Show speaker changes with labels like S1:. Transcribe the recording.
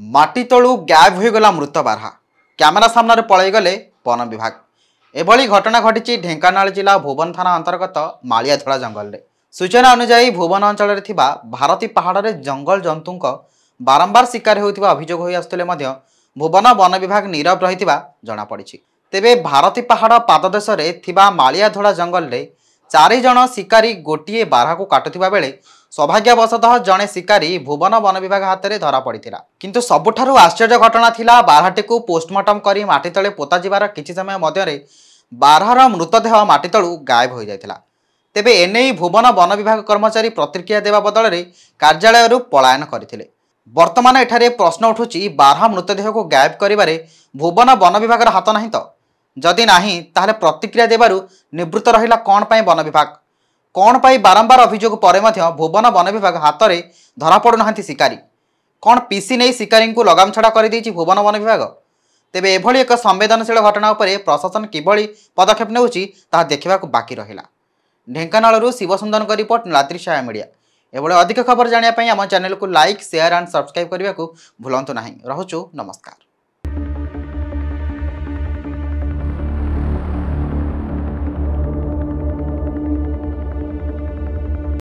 S1: माटी तलू गायब हो गला मृत बारहा कैमेरा सामने पलैगले वन विभाग। एभली घटना घटी ढेंकानाल जिला भुवन थाना अंतर्गत मालियाधड़ा जंगल में। सूचना अनुसार भुवन अंचल भारती पहाड़ में जंगल जंतु बारंबार शिकार होता अभियोग हो आसुले भुवन वन विभाग नीरव रही जमापड़ी। तेबे भारती पहाड़ पाददेश मालियाधड़ा जंगल में 4 जन शिकारी गोटे बारहा को काटुवा बेले सौभाग्यवशतः जड़े शिकारी भुवन वन विभाग हाथ में धरा पड़ा। किंतु सबुठारु आश्चर्य घटना थिला बारहाटी को पोस्टमार्टम करी माटी तले पोता जिबार किछि समय मध्यरे बारहार मृतदेह माटी तलू गायब हो जाइथिला। तेबे एने भुवन वन विभाग कर्मचारी प्रतिक्रिया देवा बदल में कार्यालय पलायन करथिले। वर्तमान एठारे प्रश्न उठुची बारहा मृतदेह को गायब करिबारे भुवन वन विभाग हाथ नाही तो? जदि नाही ताहले प्रतिक्रिया देबारु निवृत्त रहिला कोन पई वन विभाग? कौन पाई बारंबार अभियोग पर भुवन वन विभाग हाथ में धरा पड़ुना शिकारी? कौन पीसी नहीं शिकारी को लगाम छड़ा कर भुवन वन विभाग? तेबे एभली एक संवेदनशील घटना उपर प्रशासन किभली पदक्षेप नेउची ताहा देखिबा बाकी रहिला। ढेंकानालरू शिवसुंदरଙ୍କ रिपोर्ट नीलाद्रि छाया मीडिया। एभली अधिक खबर जानिया पई आम चैनल को लाइक शेयर एंड सब्सक्राइब करने को भूलंतु नहीं। रहुछु नमस्कार।